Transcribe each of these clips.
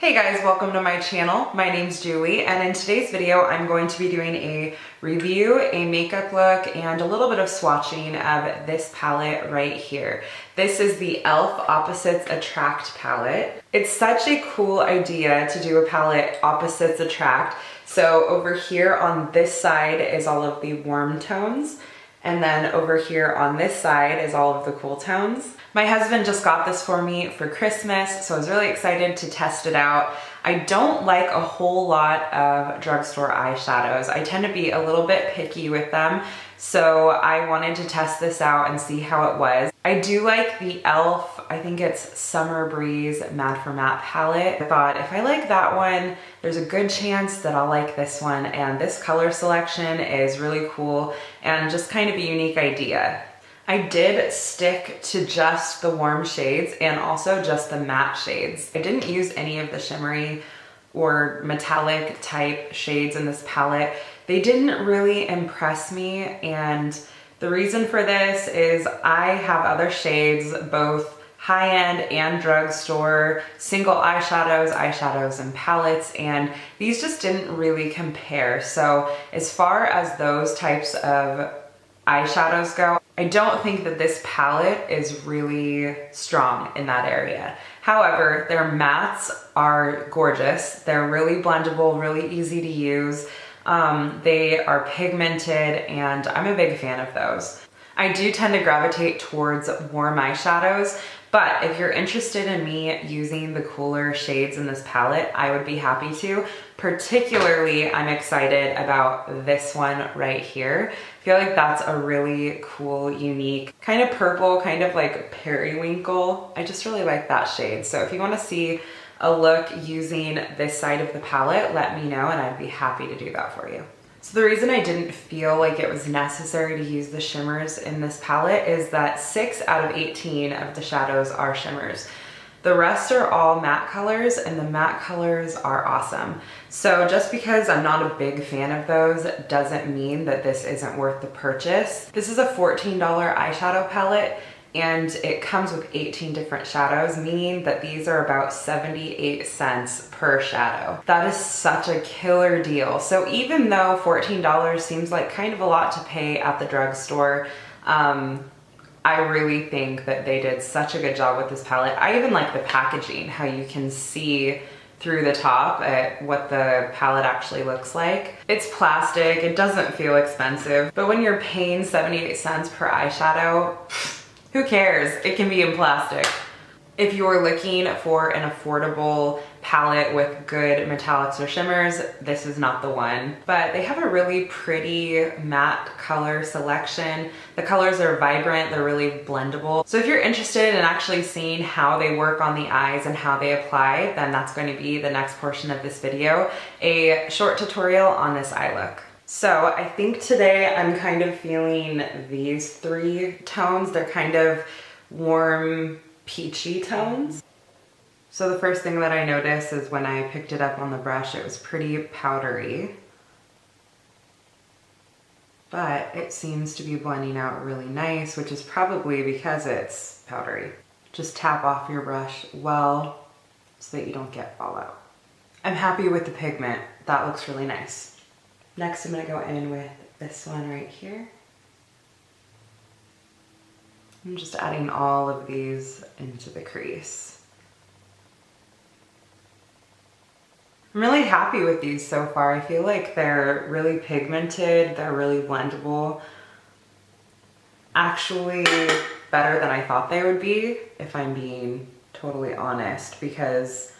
Hey guys, welcome to my channel. My name's Julie, and in today's video I'm going to be doing a review, a makeup look, and a little bit of swatching of this palette right here. This is the e.l.f. Opposites Attract palette. It's such a cool idea to do a palette Opposites Attract. So over here on this side is all of the warm tones, and then over here on this side is all of the cool tones. My husband just got this for me for Christmas, so I was really excited to test it out. I don't like a whole lot of drugstore eyeshadows. I tend to be a little bit picky with them, so I wanted to test this out and see how it was. I do like the e.l.f., I think it's Summer Breeze Matte for Matte palette. I thought if I like that one, there's a good chance that I'll like this one, and this color selection is really cool and just kind of a unique idea. I did stick to just the warm shades and also just the matte shades. I didn't use any of the shimmery or metallic type shades in this palette. They didn't really impress me, and the reason for this is I have other shades, both high-end and drugstore, single eyeshadows and palettes, and these just didn't really compare. So as far as those types of eyeshadows go, I don't think that this palette is really strong in that area. However, their mattes are gorgeous. They're really blendable, really easy to use. They are pigmented, and I'm a big fan of those. I do tend to gravitate towards warm eyeshadows, but if you're interested in me using the cooler shades in this palette, I would be happy to. Particularly, I'm excited about this one right here. I feel like that's a really cool, unique, kind of purple, kind of like periwinkle. I just really like that shade. So if you want to see a look using this side of the palette, let me know and I'd be happy to do that for you. So the reason I didn't feel like it was necessary to use the shimmers in this palette is that 6 out of 18 of the shadows are shimmers. The rest are all matte colors, and the matte colors are awesome. So just because I'm not a big fan of those doesn't mean that this isn't worth the purchase. This is a $14 eyeshadow palette, and it comes with 18 different shadows, meaning that these are about 78 cents per shadow. That is such a killer deal. So even though $14 seems like kind of a lot to pay at the drugstore, I really think that they did such a good job with this palette. I even like the packaging, how you can see through the top at what the palette actually looks like. It's plastic, it doesn't feel expensive, but when you're paying 78 cents per eyeshadow, who cares? It can be in plastic. If you're looking for an affordable palette with good metallics or shimmers, this is not the one. But they have a really pretty matte color selection. The colors are vibrant, they're really blendable. So if you're interested in actually seeing how they work on the eyes and how they apply, then that's going to be the next portion of this video, a short tutorial on this eye look. So I think today I'm kind of feeling these 3 tones. They're kind of warm, peachy tones. So the first thing that I noticed is when I picked it up on the brush, it was pretty powdery, but it seems to be blending out really nice, which is probably because it's powdery. Just tap off your brush well so that you don't get fallout. I'm happy with the pigment. That looks really nice. Next, I'm gonna go in with this one right here. I'm just adding all of these into the crease. I'm really happy with these so far. I feel like they're really pigmented, they're really blendable. Actually, better than I thought they would be, if I'm being totally honest, because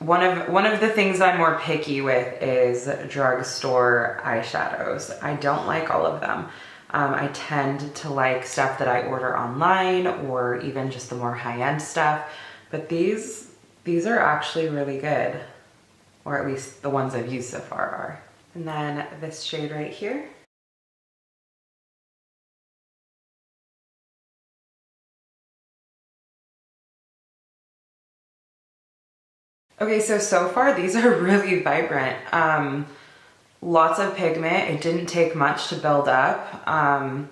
one of the things I'm more picky with is drugstore eyeshadows. I don't like all of them. I tend to like stuff that I order online or even just the more high-end stuff, but these are actually really good, or at least the ones I've used so far are. And then this shade right here. Okay, so far these are really vibrant. Lots of pigment. It didn't take much to build up.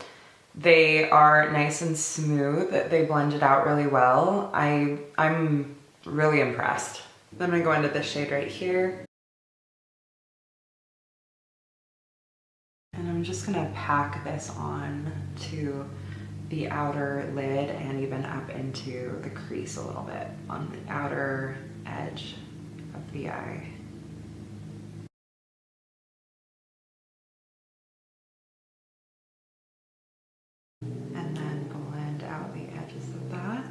They are nice and smooth. They blended out really well. I'm Really impressed. Then I'm gonna go into this shade right here. And I'm just gonna pack this on to the outer lid and even up into the crease a little bit on the outer edge of the eye. And then blend out the edges of that.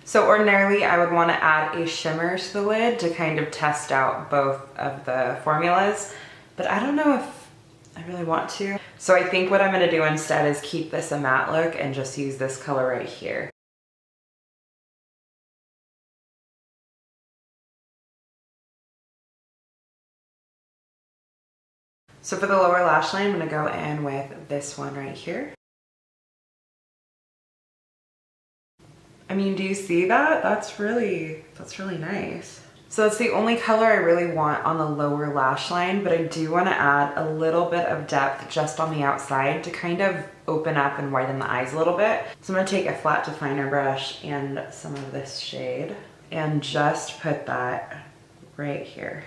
So ordinarily I would want to add a shimmer to the lid to kind of test out both of the formulas, but I don't know if I really want to. So I think what I'm going to do instead is keep this a matte look and just use this color right here. So for the lower lash line, I'm going to go in with this one right here. I mean, do you see that? That's really nice. So that's the only color I really want on the lower lash line, but I do want to add a little bit of depth just on the outside to kind of open up and widen the eyes a little bit. So I'm going to take a flat definer brush and some of this shade and just put that right here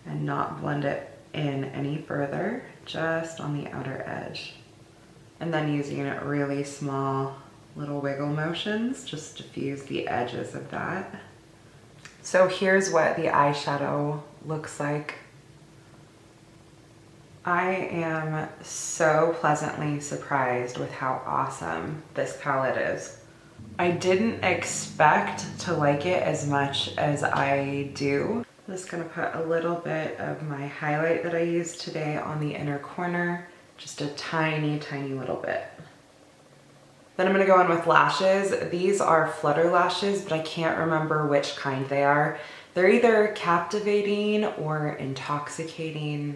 and not blend it in any further, just on the outer edge. And then using really small little wiggle motions, just diffuse the edges of that. So here's what the eyeshadow looks like. I am so pleasantly surprised with how awesome this palette is. I didn't expect to like it as much as I do. I'm just gonna put a little bit of my highlight that I used today on the inner corner, just a tiny, tiny little bit. Then I'm gonna go in with lashes. These are Flutter lashes, but I can't remember which kind they are. They're either captivating or intoxicating.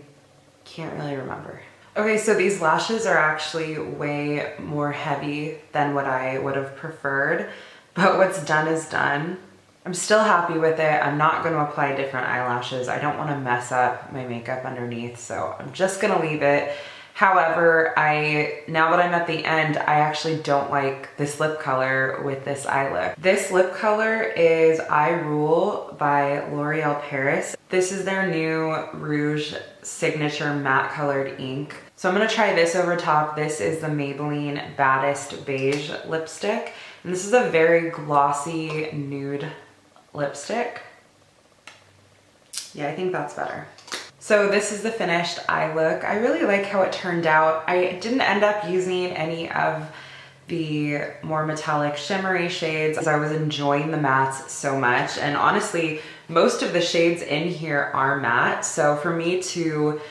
Can't really remember. Okay, so these lashes are actually way more heavy than what I would have preferred, but what's done is done. I'm still happy with it. I'm not gonna apply different eyelashes. I don't wanna mess up my makeup underneath, so I'm just gonna leave it. However, now that I'm at the end, I actually don't like this lip color with this eye look. This lip color is I Rule by L'Oreal Paris. This is their new Rouge Signature Matte Colored Ink. So I'm gonna try this over top. This is the Maybelline Baddest Beige lipstick. And this is a very glossy nude lipstick. Yeah, I think that's better. So this is the finished eye look. I really like how it turned out. I didn't end up using any of the more metallic shimmery shades as I was enjoying the mattes so much. And honestly, most of the shades in here are matte. So for me to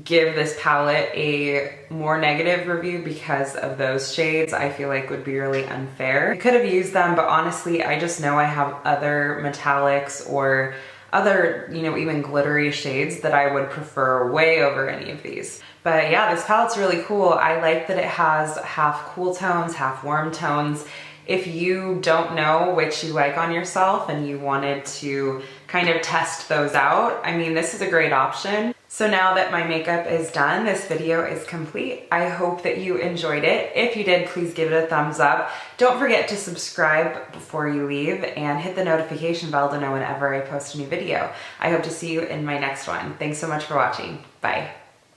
give this palette a more negative review because of those shades, I feel like would be really unfair. I could have used them, but honestly, I just know I have other metallics or other, even glittery shades that I would prefer way over any of these. But yeah, this palette's really cool. I like that it has half cool tones, half warm tones. If you don't know which you like on yourself and you wanted to kind of test those out, I mean, this is a great option. So now that my makeup is done, this video is complete. I hope that you enjoyed it. If you did, please give it a thumbs up. Don't forget to subscribe before you leave and hit the notification bell to know whenever I post a new video. I hope to see you in my next one. Thanks so much for watching. Bye.